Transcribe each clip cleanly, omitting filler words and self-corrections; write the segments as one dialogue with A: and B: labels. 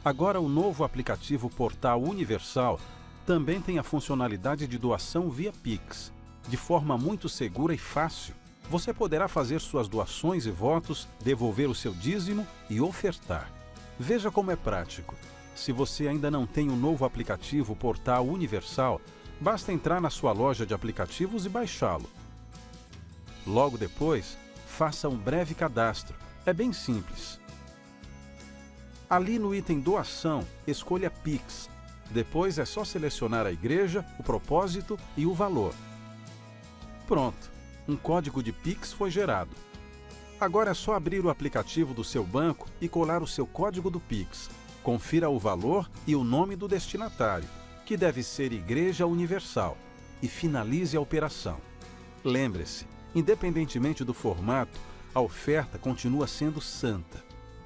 A: Agora, o novo aplicativo Portal Universal também tem a funcionalidade de doação via Pix, de forma muito segura e fácil. Você poderá fazer suas doações e votos, devolver o seu dízimo e ofertar. Veja como é prático. Se você ainda não tem o novo aplicativo Portal Universal, basta entrar na sua loja de aplicativos e baixá-lo. Logo depois, faça um breve cadastro. É bem simples. Ali no item Doação, escolha Pix. Depois é só selecionar a igreja, o propósito e o valor. Pronto, um código de Pix foi gerado. Agora é só abrir o aplicativo do seu banco e colar o seu código do Pix. Confira o valor e o nome do destinatário, que deve ser Igreja Universal, e finalize a operação. Lembre-se, independentemente do formato, a oferta continua sendo santa.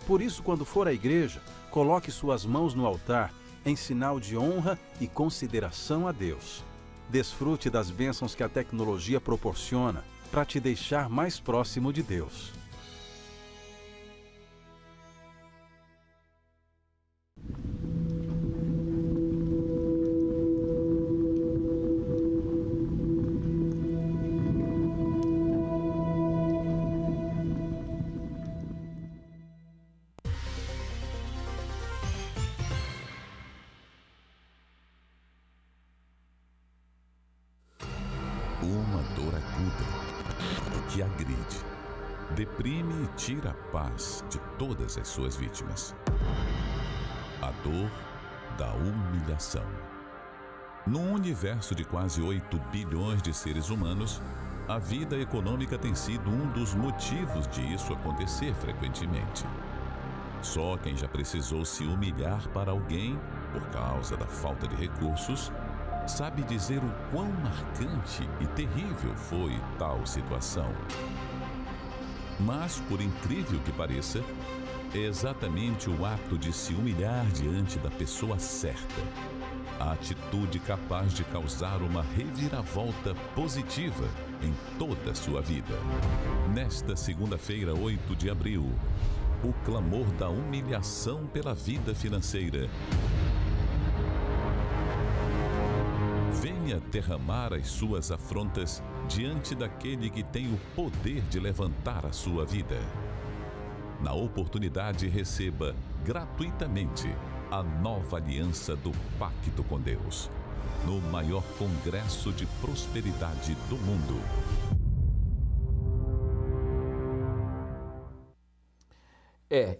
A: Por isso, quando for à igreja, coloque suas mãos no altar em sinal de honra e consideração a Deus. Desfrute das bênçãos que a tecnologia proporciona para te deixar mais próximo de Deus.
B: Uma dor aguda que agride, deprime e tira a paz de todas as suas vítimas. A dor da humilhação. Num universo de quase 8 bilhões de seres humanos, a vida econômica tem sido um dos motivos de isso acontecer frequentemente. Só quem já precisou se humilhar para alguém por causa da falta de recursos sabe dizer o quão marcante e terrível foi tal situação. Mas, por incrível que pareça, é exatamente o ato de se humilhar diante da pessoa certa, a atitude capaz de causar uma reviravolta positiva em toda a sua vida. Nesta segunda-feira, 8 de abril, o clamor da humilhação pela vida financeira. Venha derramar as suas afrontas diante daquele que tem o poder de levantar a sua vida. Na oportunidade, receba gratuitamente a nova aliança do Pacto com Deus, no maior congresso de prosperidade do mundo.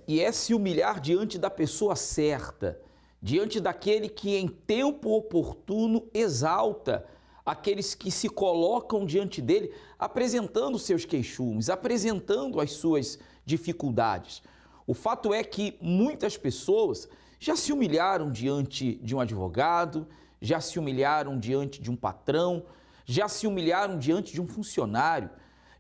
C: E é se humilhar diante da pessoa certa, diante daquele que em tempo oportuno exalta aqueles que se colocam diante dele, apresentando seus queixumes, apresentando as suas dificuldades. O fato é que muitas pessoas já se humilharam diante de um advogado, já se humilharam diante de um patrão, já se humilharam diante de um funcionário,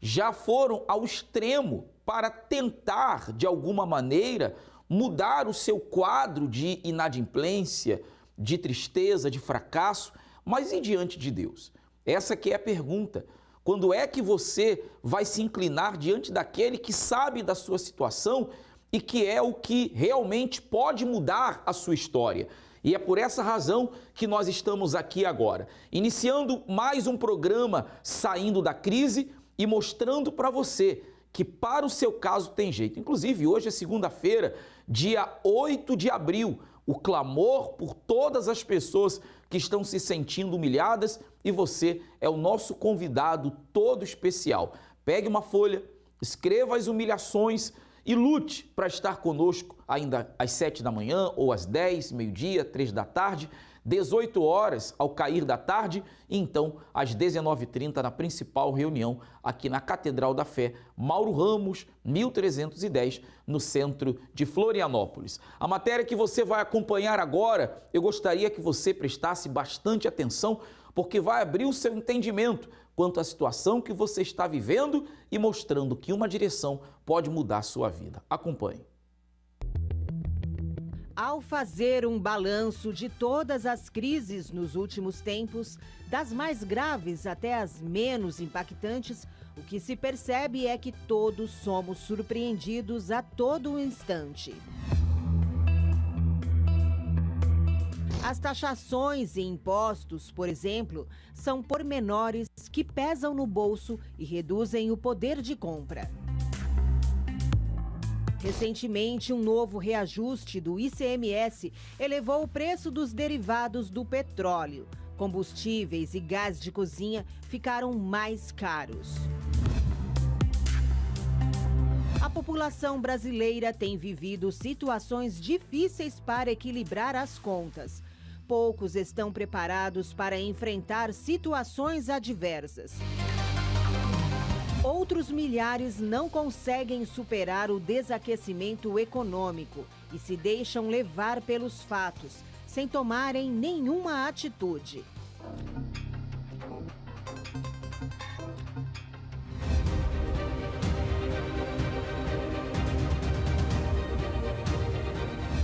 C: já foram ao extremo para tentar, de alguma maneira, mudar o seu quadro de inadimplência, de tristeza, de fracasso, mas e diante de Deus? Essa que é a pergunta. Quando é que você vai se inclinar diante daquele que sabe da sua situação e que é o que realmente pode mudar a sua história? E é por essa razão que nós estamos aqui agora, iniciando mais um programa Saindo da Crise e mostrando para você que para o seu caso tem jeito. Inclusive, hoje é segunda-feira, dia 8 de abril, o clamor por todas as pessoas que estão se sentindo humilhadas e você é o nosso convidado todo especial. Pegue uma folha, escreva as humilhações e lute para estar conosco ainda às 7 da manhã ou às 10, meio-dia, 3 da tarde, 18 horas ao cair da tarde e então às 19h30 na principal reunião aqui na Catedral da Fé, Mauro Ramos, 1310, no centro de Florianópolis. A matéria que você vai acompanhar agora, eu gostaria que você prestasse bastante atenção, porque vai abrir o seu entendimento quanto à situação que você está vivendo e mostrando que uma direção pode mudar a sua vida. Acompanhe.
D: Ao fazer um balanço de todas as crises nos últimos tempos, das mais graves até as menos impactantes, o que se percebe é que todos somos surpreendidos a todo instante. As taxações e impostos, por exemplo, são pormenores que pesam no bolso e reduzem o poder de compra. Recentemente, um novo reajuste do ICMS elevou o preço dos derivados do petróleo. Combustíveis e gás de cozinha ficaram mais caros. A população brasileira tem vivido situações difíceis para equilibrar as contas. Poucos estão preparados para enfrentar situações adversas. Outros milhares não conseguem superar o desaquecimento econômico e se deixam levar pelos fatos, sem tomarem nenhuma atitude.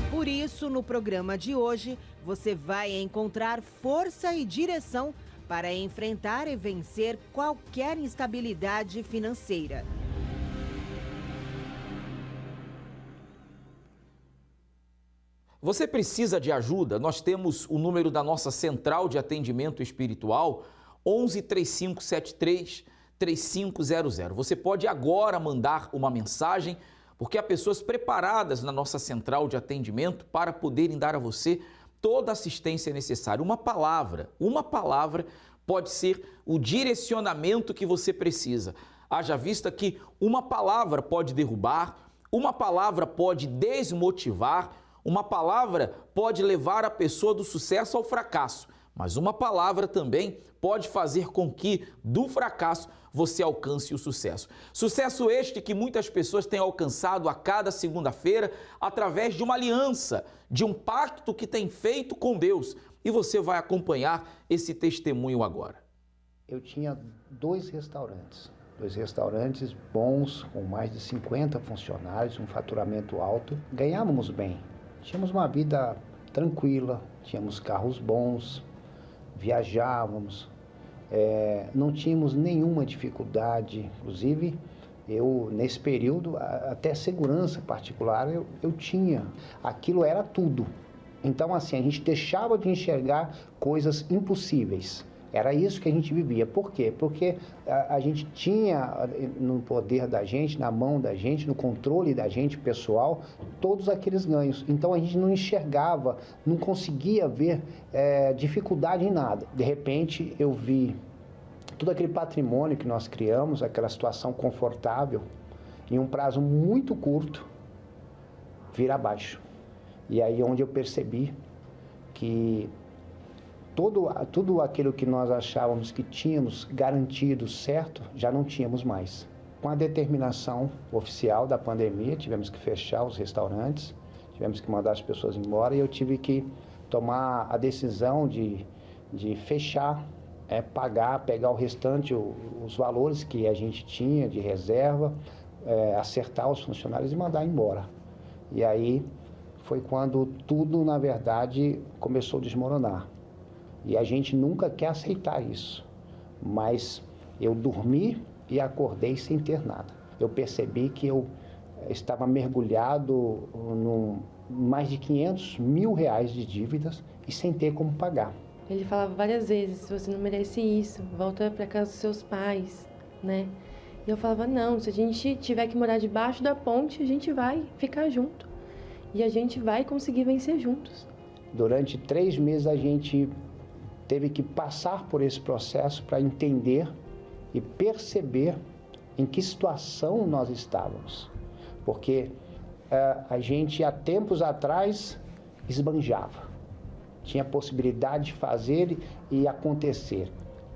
D: Por isso, no programa de hoje, você vai encontrar força e direção para enfrentar e vencer qualquer instabilidade financeira.
C: Você precisa de ajuda? Nós temos o número da nossa central de atendimento espiritual, 11 3573 3500. Você pode agora mandar uma mensagem, porque há pessoas preparadas na nossa central de atendimento para poderem dar a você toda a assistência necessária. Uma palavra pode ser o direcionamento que você precisa. Haja vista que uma palavra pode derrubar, uma palavra pode desmotivar, uma palavra pode levar a pessoa do sucesso ao fracasso, mas uma palavra também pode fazer com que do fracasso você alcance o sucesso. Sucesso este que muitas pessoas têm alcançado a cada segunda-feira através de uma aliança, de um pacto que tem feito com Deus. E você vai acompanhar esse testemunho agora.
E: Eu tinha dois restaurantes bons, com mais de 50 funcionários, um faturamento alto. Ganhávamos bem, tínhamos uma vida tranquila, tínhamos carros bons, viajávamos, não tínhamos nenhuma dificuldade. Inclusive, eu, nesse período, até segurança particular eu tinha. Aquilo era tudo. Então, assim, a gente deixava de enxergar coisas impossíveis. Era isso que a gente vivia. Por quê? Porque a gente tinha no poder da gente, na mão da gente, no controle da gente pessoal, todos aqueles ganhos. Então a gente não enxergava, não conseguia ver dificuldade em nada. De repente eu vi todo aquele patrimônio que nós criamos, aquela situação confortável, em um prazo muito curto, vir abaixo. E aí onde eu percebi que tudo aquilo que nós achávamos que tínhamos garantido certo, já não tínhamos mais. Com a determinação oficial da pandemia, tivemos que fechar os restaurantes, tivemos que mandar as pessoas embora e eu tive que tomar a decisão de fechar, pegar o restante, os valores que a gente tinha de reserva, acertar os funcionários e mandar embora. E aí foi quando tudo, na verdade, começou a desmoronar. E a gente nunca quer aceitar isso, mas eu dormi e acordei sem ter nada. Eu percebi que eu estava mergulhado em mais de 500 mil reais de dívidas e sem ter como pagar.
F: Ele falava várias vezes, você não merece isso, volta para casa dos seus pais, né? E eu falava, não, se a gente tiver que morar debaixo da ponte, a gente vai ficar junto. E a gente vai conseguir vencer juntos.
E: Durante 3 meses a gente teve que passar por esse processo para entender e perceber em que situação nós estávamos. Porque a gente, há tempos atrás, esbanjava. Tinha possibilidade de fazer e acontecer.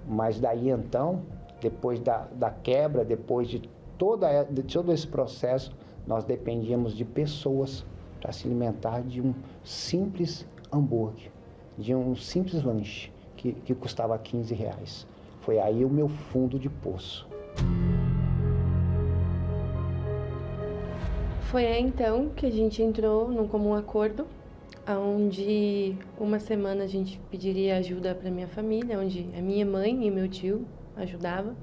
E: Mas daí então, depois da quebra, depois de todo esse processo, nós dependíamos de pessoas para se alimentar de um simples hambúrguer, de um simples lanche que custava R$15. Foi aí o meu fundo de poço.
F: Foi aí então que a gente entrou num comum acordo, onde uma semana a gente pediria ajuda para minha família, onde a minha mãe e meu tio ajudavam.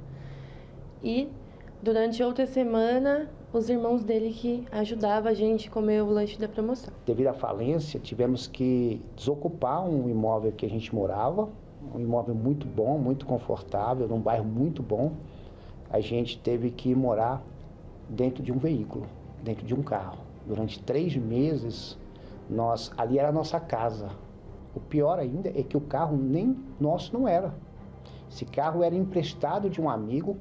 F: E durante outra semana os irmãos dele que ajudavam a gente a comer o lanche da promoção.
E: Devido à falência, tivemos que desocupar um imóvel que a gente morava, um imóvel muito bom, muito confortável, num bairro muito bom. A gente teve que morar dentro de um veículo, dentro de um carro. Durante 3 meses, ali era a nossa casa. O pior ainda é que o carro nem nosso não era. Esse carro era emprestado de um amigo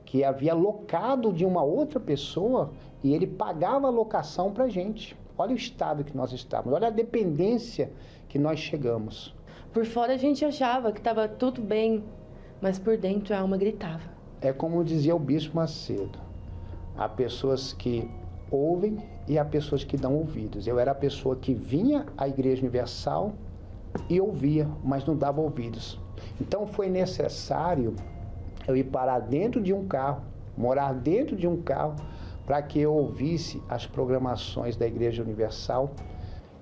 E: que havia locado de uma outra pessoa e ele pagava a locação para a gente. Olha o estado que nós estávamos, olha a dependência que nós chegamos.
F: Por fora a gente achava que estava tudo bem, mas por dentro a alma gritava.
E: É como dizia o Bispo Macedo, há pessoas que ouvem e há pessoas que dão ouvidos. Eu era a pessoa que vinha à Igreja Universal e ouvia, mas não dava ouvidos. Então foi necessário eu ir parar dentro de um carro, morar dentro de um carro, para que eu ouvisse as programações da Igreja Universal.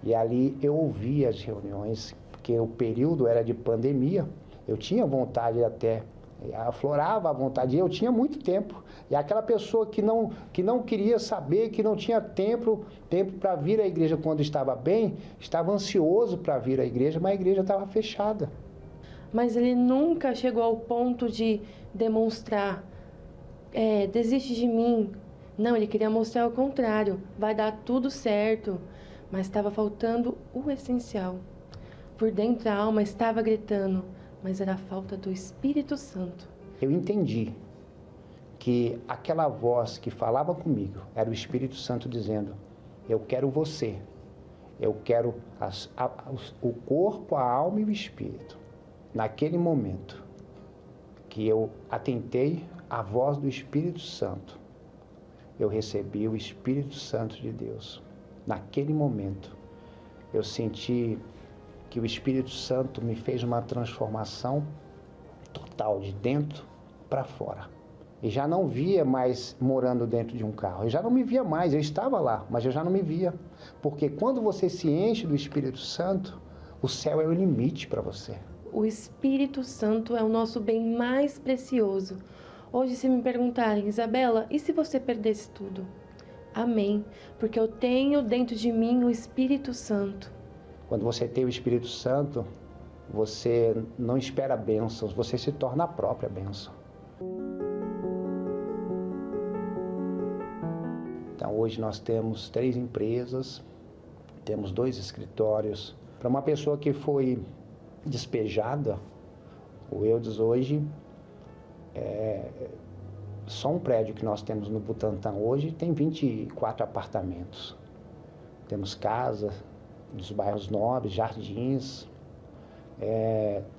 E: E ali eu ouvia as reuniões, porque o período era de pandemia, eu tinha vontade até, aflorava a vontade, eu tinha muito tempo. E aquela pessoa que não queria saber, que não tinha tempo para vir à igreja quando estava bem, estava ansioso para vir à igreja, mas a igreja estava fechada.
F: Mas ele nunca chegou ao ponto de demonstrar, desiste de mim. Não, ele queria mostrar o contrário, vai dar tudo certo. Mas estava faltando o essencial. Por dentro a alma estava gritando, mas era a falta do Espírito Santo. Eu
E: entendi que aquela voz que falava comigo era o Espírito Santo dizendo: eu quero você, eu quero o corpo, a alma e o espírito. Naquele momento que eu atentei à voz do Espírito Santo, eu recebi o Espírito Santo de Deus. Naquele momento, eu senti que o Espírito Santo me fez uma transformação total, de dentro para fora. E já não via mais morando dentro de um carro. Eu já não me via mais, eu estava lá, mas eu já não me via. Porque quando você se enche do Espírito Santo, o céu é o limite para você.
F: O Espírito Santo é o nosso bem mais precioso. Hoje, se me perguntarem, Isabela, e se você perdesse tudo? Amém, porque eu tenho dentro de mim o Espírito Santo.
E: Quando você tem o Espírito Santo, você não espera bênçãos, você se torna a própria bênção. Então, hoje nós temos 3 empresas, temos 2 escritórios. Para uma pessoa que foi despejada, o Eudes hoje só um prédio que nós temos no Butantã hoje tem 24 apartamentos. Temos casas nos bairros nobres, jardins,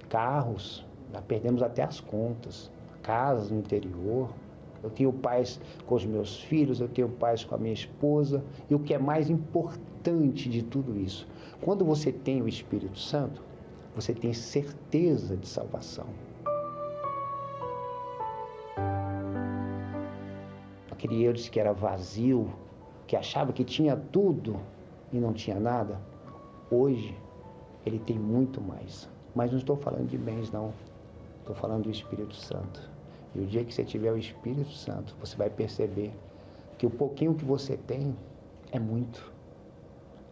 E: carros, já perdemos até as contas, casas no interior. Eu tenho paz com os meus filhos, eu tenho paz com a minha esposa. E o que é mais importante de tudo isso, quando você tem o Espírito Santo, você tem certeza de salvação. Aquele Eudes que era vazio, que achava que tinha tudo e não tinha nada, hoje ele tem muito mais. Mas não estou falando de bens, não. Estou falando do Espírito Santo. E o dia que você tiver o Espírito Santo, você vai perceber que o pouquinho que você tem é muito.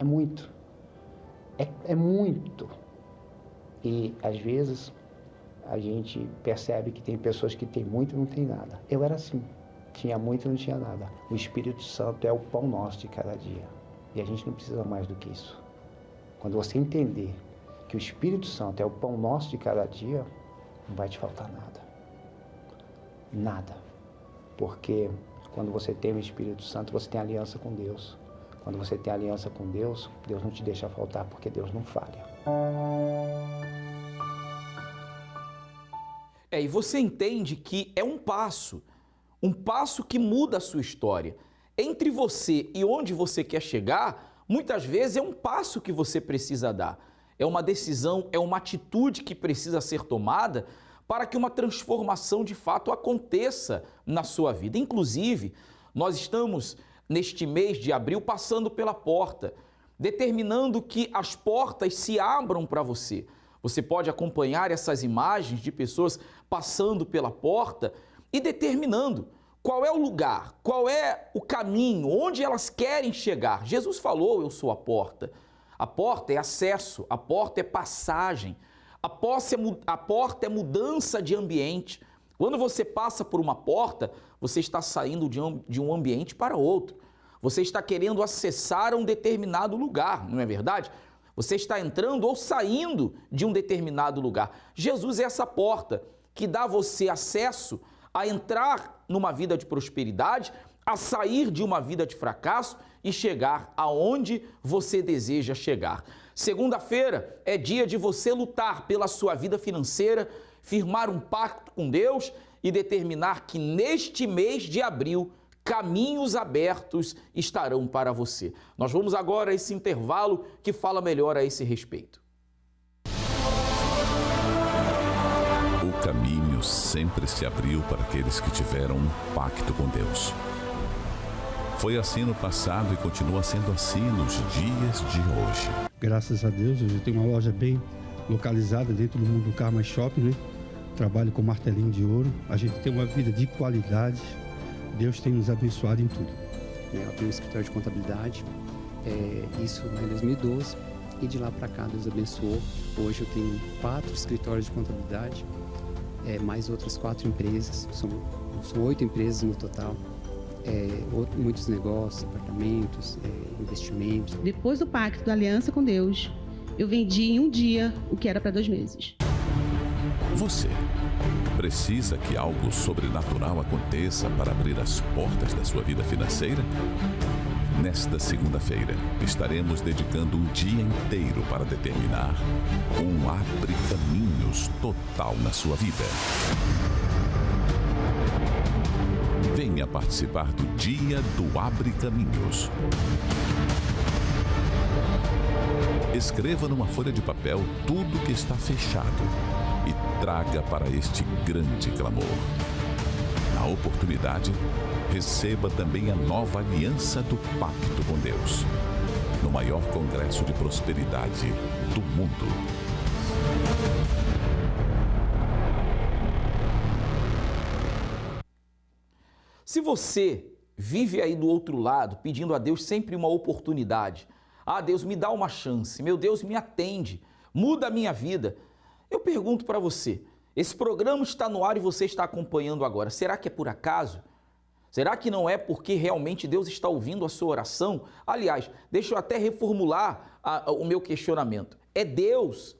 E: É muito. É muito. E, às vezes, a gente percebe que tem pessoas que têm muito e não tem nada. Eu era assim. Tinha muito e não tinha nada. O Espírito Santo é o pão nosso de cada dia. E a gente não precisa mais do que isso. Quando você entender que o Espírito Santo é o pão nosso de cada dia, não vai te faltar nada. Nada. Porque quando você tem o Espírito Santo, você tem aliança com Deus. Quando você tem aliança com Deus, Deus não te deixa faltar, porque Deus não falha.
C: E você entende que é um passo que muda a sua história. Entre você e onde você quer chegar, muitas vezes é um passo que você precisa dar. É uma decisão, é uma atitude que precisa ser tomada para que uma transformação de fato aconteça na sua vida. Inclusive, nós estamos neste mês de abril passando pela porta, determinando que as portas se abram para você. Você pode acompanhar essas imagens de pessoas passando pela porta e determinando qual é o lugar, qual é o caminho, onde elas querem chegar. Jesus falou, eu sou a porta. A porta é acesso, a porta é passagem, a porta é mudança de ambiente. Quando você passa por uma porta, você está saindo de um ambiente para outro. Você está querendo acessar um determinado lugar, não é verdade? Você está entrando ou saindo de um determinado lugar. Jesus é essa porta que dá a você acesso a entrar numa vida de prosperidade, a sair de uma vida de fracasso e chegar aonde você deseja chegar. Segunda-feira é dia de você lutar pela sua vida financeira, firmar um pacto com Deus e determinar que neste mês de abril caminhos abertos estarão para você. Nós vamos agora a esse intervalo que fala melhor a esse respeito.
B: O caminho sempre se abriu para aqueles que tiveram um pacto com Deus. Foi assim no passado e continua sendo assim nos dias de hoje.
G: Graças a Deus, hoje eu tenho uma loja bem localizada dentro do mundo do Karma Shopping, né? Trabalho com martelinho de ouro. A gente tem uma vida de qualidade. Deus tem nos abençoado em tudo.
H: Eu abri um escritório de contabilidade, isso em 2012, e de lá para cá Deus abençoou. Hoje eu tenho 4 escritórios de contabilidade, mais outras 4 empresas, são 8 empresas no total. Muitos negócios, apartamentos, investimentos.
I: Depois do pacto da aliança com Deus, eu vendi em um dia o que era para 2 meses.
B: Você precisa que algo sobrenatural aconteça para abrir as portas da sua vida financeira? Nesta segunda-feira, estaremos dedicando um dia inteiro para determinar um abre-caminhos total na sua vida. Venha participar do Dia do Abre Caminhos. Escreva numa folha de papel tudo que está fechado e traga para este grande clamor. Na oportunidade, receba também a nova aliança do Pacto com Deus, no maior congresso de prosperidade do mundo.
C: Se você vive aí do outro lado, pedindo a Deus sempre uma oportunidade, Deus, me dá uma chance, meu Deus, me atende, muda a minha vida. Eu pergunto para você, esse programa está no ar e você está acompanhando agora, será que é por acaso? Será que não é porque realmente Deus está ouvindo a sua oração? Aliás, deixa eu até reformular o meu questionamento. É Deus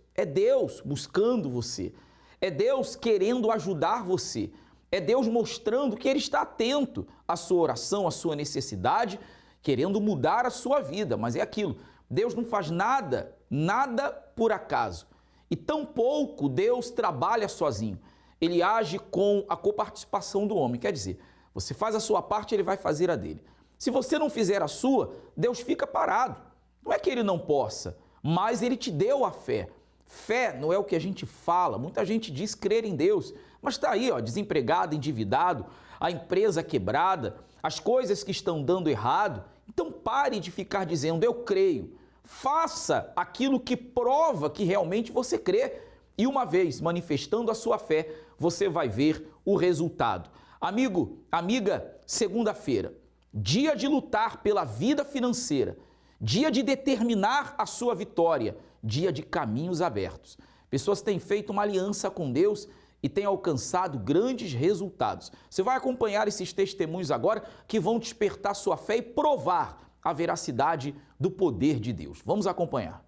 C: buscando você, é Deus querendo ajudar você, é Deus mostrando que Ele está atento à sua oração, à sua necessidade, querendo mudar a sua vida, mas é aquilo, Deus não faz nada por acaso. E tampouco Deus trabalha sozinho, Ele age com a coparticipação do homem, quer dizer, você faz a sua parte, Ele vai fazer a dele. Se você não fizer a sua, Deus fica parado. Não é que Ele não possa, mas Ele te deu a fé. Fé não é o que a gente fala, muita gente diz crer em Deus, mas está aí, desempregado, endividado, a empresa quebrada, as coisas que estão dando errado. Então pare de ficar dizendo eu creio, faça aquilo que prova que realmente você crê e uma vez manifestando a sua fé, você vai ver o resultado. Amigo, amiga, segunda-feira, dia de lutar pela vida financeira, dia de determinar a sua vitória, dia de caminhos abertos. Pessoas têm feito uma aliança com Deus e têm alcançado grandes resultados. Você vai acompanhar esses testemunhos agora que vão despertar sua fé e provar a veracidade do poder de Deus. Vamos acompanhar.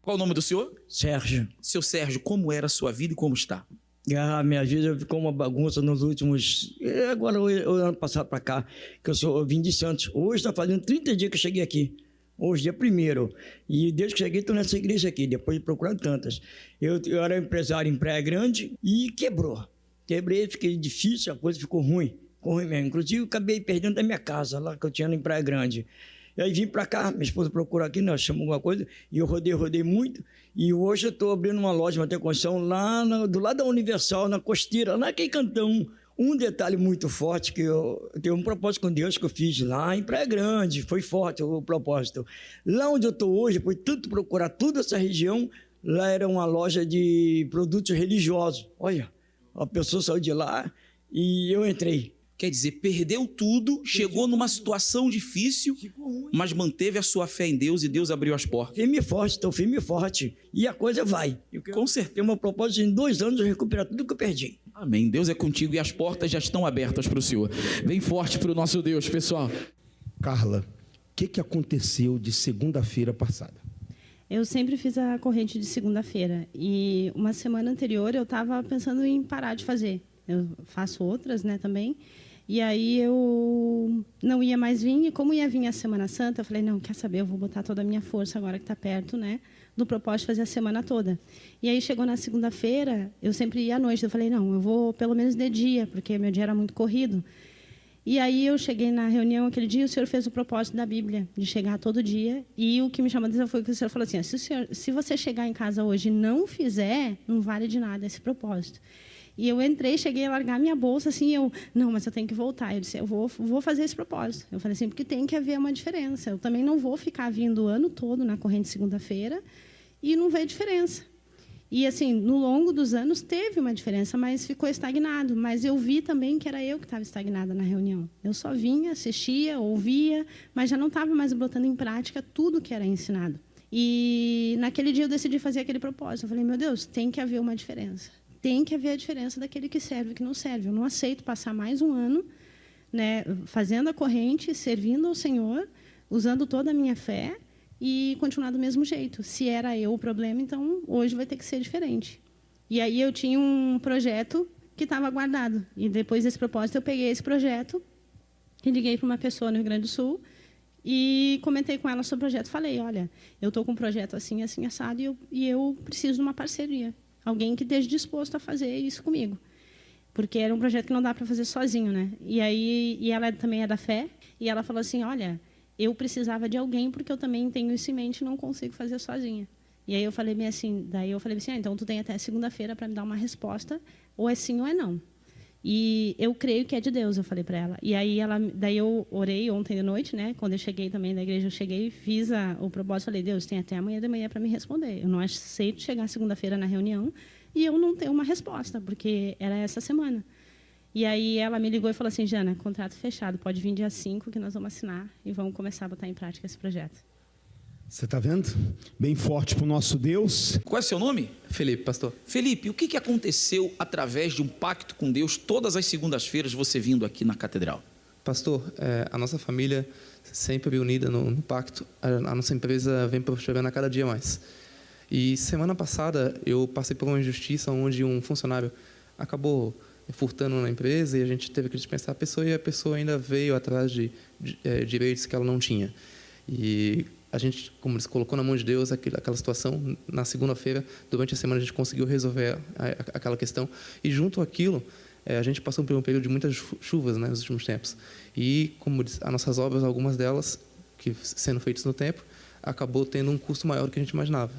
C: Qual o nome do senhor?
J: Sérgio.
C: Seu Sérgio, como era a sua vida e como está?
J: Minha vida ficou uma bagunça nos últimos... Agora, o ano passado para cá, que eu vim de Santos. Hoje está fazendo 30 dias que eu cheguei aqui. Hoje, dia 1º. E desde que cheguei, estou nessa igreja aqui, depois de procurar tantas. Eu era empresário em Praia Grande e quebrou. Quebrei, fiquei difícil, a coisa ficou ruim. Ficou ruim mesmo. Inclusive, eu acabei perdendo da minha casa, lá que eu tinha em Praia Grande. E aí vim para cá, minha esposa procurou aqui, nós chamamos alguma coisa, e eu rodei muito. E hoje eu estou abrindo uma loja, uma construção lá do lado da Universal, na Costeira, lá naquele cantão. Um detalhe muito forte, que eu tenho um propósito com Deus que eu fiz lá em Praia Grande, foi forte o propósito. Lá onde eu estou hoje, depois de tanto procurar toda essa região, lá era uma loja de produtos religiosos. Olha, a pessoa saiu de lá e eu entrei.
C: Quer dizer, perdeu tudo, chegou numa situação difícil, mas manteve a sua fé em Deus e Deus abriu as portas.
J: Firme e forte, estou firme e forte. E a coisa vai.
C: Com certeza.
J: Tenho uma propósito em 2 anos de recuperar tudo que eu perdi.
C: Amém. Deus é contigo e as portas já estão abertas para o Senhor. Bem forte para o nosso Deus, pessoal.
K: Carla, o que aconteceu de segunda-feira passada?
I: Eu sempre fiz a corrente de segunda-feira. E uma semana anterior eu estava pensando em parar de fazer. Eu faço outras, né, também. E aí eu não ia mais vir, e como ia vir a Semana Santa, eu falei, não, quer saber, eu vou botar toda a minha força agora que está perto, né, do propósito de fazer a semana toda. E aí chegou na segunda-feira, eu sempre ia à noite, eu falei, não, eu vou pelo menos de dia, porque meu dia era muito corrido. E aí eu cheguei na reunião aquele dia, o senhor fez o propósito da Bíblia, de chegar todo dia, e o que me chamou a atenção foi que o senhor falou assim, se você chegar em casa hoje e não fizer, não vale de nada esse propósito. E eu entrei, cheguei a largar minha bolsa, assim, não, mas eu tenho que voltar. Eu disse, eu vou fazer esse propósito. Eu falei assim, porque tem que haver uma diferença. Eu também não vou ficar vindo o ano todo na corrente segunda-feira e não ver diferença. E, assim, no longo dos anos teve uma diferença, mas ficou estagnado. Mas eu vi também que era eu que estava estagnada na reunião. Eu só vinha, assistia, ouvia, mas já não estava mais botando em prática tudo que era ensinado. E, naquele dia, eu decidi fazer aquele propósito. Eu falei, meu Deus, tem que haver uma diferença. Tem que haver a diferença daquele que serve e que não serve. Eu não aceito passar mais um ano, né, fazendo a corrente, servindo ao Senhor, usando toda a minha fé e continuar do mesmo jeito. Se era eu o problema, então hoje vai ter que ser diferente. E aí eu tinha um projeto que estava guardado. E depois desse propósito, eu peguei esse projeto e liguei para uma pessoa no Rio Grande do Sul e comentei com ela sobre o projeto. Falei, olha, eu estou com um projeto assim, assim, assado, e eu preciso de uma parceria. Alguém que esteja disposto a fazer isso comigo. Porque era um projeto que não dá para fazer sozinho, né? E ela também é da fé, e ela falou assim, olha, eu precisava de alguém porque eu também tenho isso em mente e não consigo fazer sozinha. E aí eu falei assim, então tu tem até segunda-feira para me dar uma resposta, ou é sim ou é não. E eu creio que é de Deus, eu falei para ela. E aí daí eu orei ontem de noite, né? Quando eu cheguei também da igreja, eu cheguei, fiz o propósito, falei, Deus, tem até amanhã de manhã para me responder. Eu não aceito chegar segunda-feira na reunião e eu não ter uma resposta, porque era essa semana. E aí ela me ligou e falou assim, Jana, contrato fechado, pode vir dia 5 que nós vamos assinar e vamos começar a botar em prática esse projeto.
K: Você está vendo? Bem forte para o nosso Deus.
C: Qual é o seu nome?
L: Felipe, pastor.
C: Felipe, o que aconteceu através de um pacto com Deus todas as segundas-feiras você vindo aqui na catedral?
L: Pastor, a nossa família sempre unida no pacto. A nossa empresa vem prosperando a cada dia mais. E semana passada eu passei por uma injustiça onde um funcionário acabou furtando na empresa e a gente teve que dispensar a pessoa e a pessoa ainda veio atrás de direitos que ela não tinha. E a gente, como eles colocou na mão de Deus aquela situação, na segunda-feira, durante a semana, a gente conseguiu resolver aquela questão. E junto àquilo, a gente passou por um período de muitas chuvas, né, nos últimos tempos. E, como diz, as nossas obras, algumas delas, que sendo feitas no tempo, acabou tendo um custo maior do que a gente imaginava.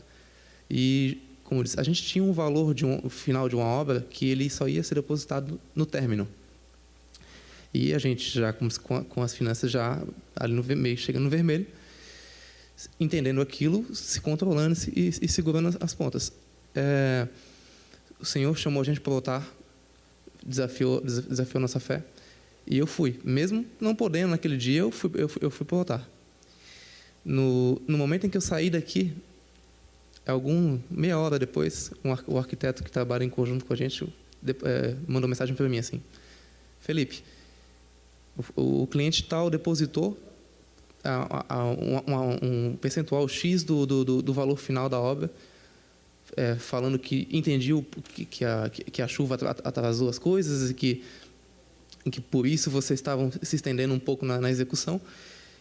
L: E, como diz, a gente tinha um valor final de uma obra que ele só ia ser depositado no término. E a gente já, com as finanças já ali no vermelho, chegando no vermelho, entendendo aquilo, se controlando e segurando as pontas. O Senhor chamou a gente para voltar, desafiou nossa fé, e eu fui. Mesmo não podendo naquele dia, eu fui para voltar. No momento em que eu saí daqui, meia hora depois, o arquiteto que trabalha em conjunto com a gente mandou mensagem para mim assim, Felipe, o cliente tal depositou um percentual X do valor final da obra, falando que entendiu que a chuva atrasou as coisas e que por isso vocês estavam se estendendo um pouco na execução.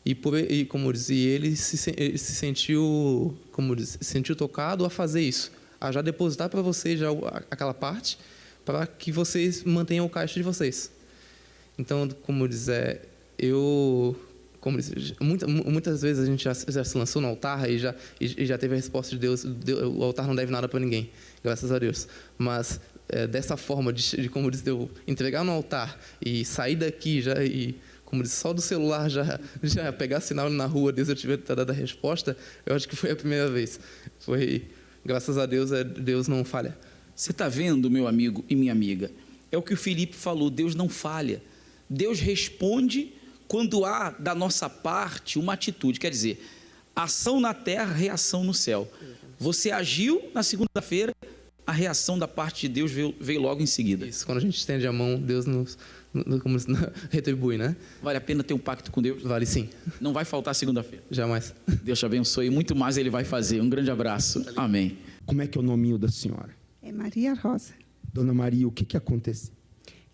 L: E como dizia, ele se sentiu, sentiu tocado a fazer isso, a já depositar para vocês já aquela parte, para que vocês mantenham o caixa de vocês. Então, como diz, muitas vezes a gente já se lançou no altar e já teve a resposta de Deus, o altar não deve nada para ninguém, graças a Deus. Mas dessa forma de como diz, eu entregar no altar e sair daqui já e como diz, só do celular já pegar sinal na rua, Deus eu tiver dado a resposta, eu acho que foi a primeira vez. Foi, graças a Deus, Deus não falha.
C: Você está vendo, meu amigo e minha amiga? É o que o Felipe falou, Deus não falha. Deus responde quando há da nossa parte uma atitude, quer dizer, ação na terra, reação no céu. Você agiu na segunda-feira, a reação da parte de Deus veio logo em seguida.
L: Isso, quando a gente estende a mão, Deus nos retribui, né?
C: Vale a pena ter um pacto com Deus?
L: Vale sim.
C: Não vai faltar segunda-feira?
L: Jamais.
C: Deus te abençoe, muito mais Ele vai fazer. Um grande abraço. Amém.
K: Como é que é o nominho da senhora?
M: É Maria Rosa.
K: Dona Maria, o que aconteceu?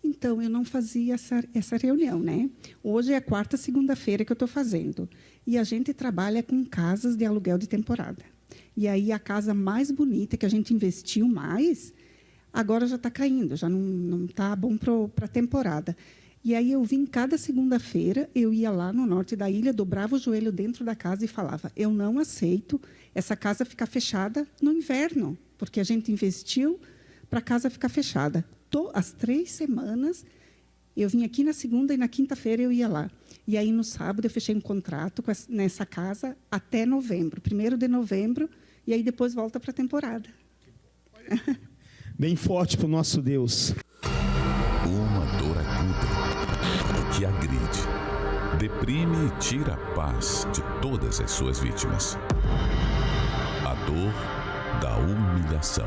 M: Então, eu não fazia essa reunião, né? Hoje é a quarta segunda-feira que eu estou fazendo. E a gente trabalha com casas de aluguel de temporada. E aí, a casa mais bonita, que a gente investiu mais, agora já está caindo, já não está bom para a temporada. E aí, eu vim cada segunda-feira, eu ia lá no norte da ilha, dobrava o joelho dentro da casa e falava, eu não aceito essa casa ficar fechada no inverno, porque a gente investiu para a casa ficar fechada. As 3 semanas, eu vim aqui na segunda e na quinta-feira eu ia lá. E aí, no sábado, eu fechei um contrato nessa casa até novembro, 1º de novembro, e aí depois volta para a temporada.
K: Bem forte para o nosso Deus.
B: Uma dor aguda que agride, deprime e tira a paz de todas as suas vítimas. A dor da humilhação.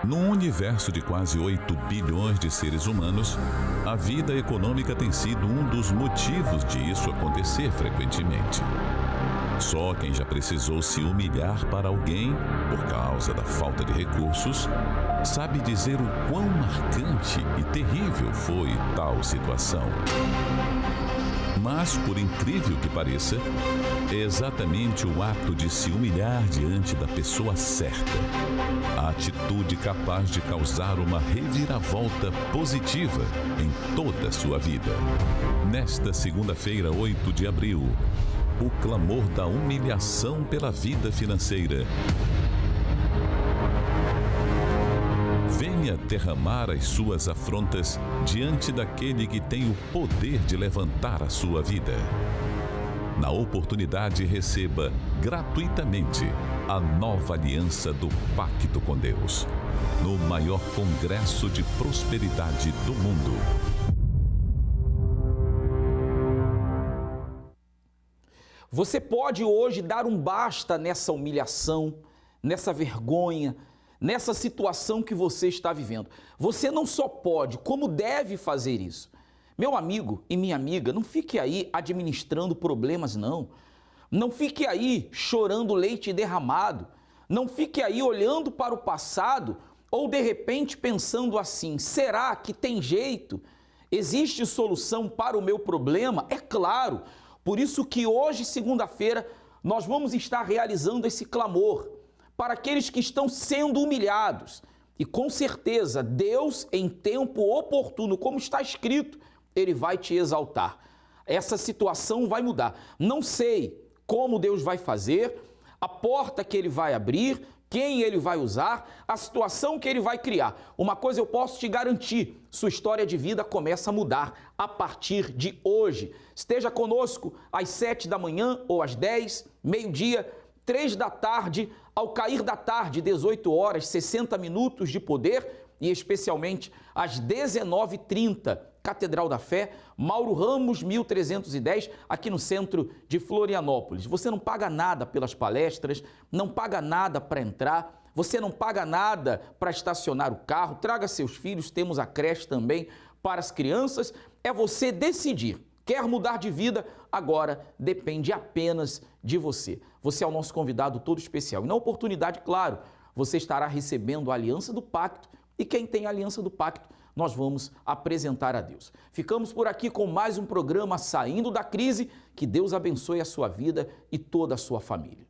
B: Num universo de quase 8 bilhões de seres humanos, a vida econômica tem sido um dos motivos de isso acontecer frequentemente. Só quem já precisou se humilhar para alguém por causa da falta de recursos sabe dizer o quão marcante e terrível foi tal situação. Mas, por incrível que pareça, é exatamente o ato de se humilhar diante da pessoa certa, a atitude capaz de causar uma reviravolta positiva em toda a sua vida. Nesta segunda-feira, 8 de abril, o clamor da humilhação pela vida financeira. Venha derramar as suas afrontas diante daquele que tem o poder de levantar a sua vida. Na oportunidade, receba gratuitamente a nova aliança do Pacto com Deus, no maior congresso de prosperidade do mundo.
C: Você pode hoje dar um basta nessa humilhação, nessa vergonha, nessa situação que você está vivendo. Você não só pode, como deve fazer isso. Meu amigo e minha amiga, não fique aí administrando problemas, não. Não fique aí chorando leite derramado. Não fique aí olhando para o passado ou, de repente, pensando assim, será que tem jeito? Existe solução para o meu problema? É claro. Por isso que hoje, segunda-feira, nós vamos estar realizando esse clamor para aqueles que estão sendo humilhados. E com certeza, Deus, em tempo oportuno, como está escrito, Ele vai te exaltar. Essa situação vai mudar. Não sei como Deus vai fazer, a porta que Ele vai abrir, quem Ele vai usar, a situação que Ele vai criar. Uma coisa eu posso te garantir, sua história de vida começa a mudar a partir de hoje. Esteja conosco às 7 da manhã ou às 10, meio-dia, 3 da tarde, ao cair da tarde, 18 horas, 60 minutos de poder e especialmente às 19h30, Catedral da Fé, Mauro Ramos, 1310, aqui no centro de Florianópolis. Você não paga nada pelas palestras, não paga nada para entrar, você não paga nada para estacionar o carro, traga seus filhos, temos a creche também para as crianças, é você decidir. Quer mudar de vida? Agora depende apenas de você. Você é o nosso convidado todo especial. E na oportunidade, claro, você estará recebendo a aliança do pacto. E quem tem a aliança do pacto, nós vamos apresentar a Deus. Ficamos por aqui com mais um programa Saindo da Crise. Que Deus abençoe a sua vida e toda a sua família.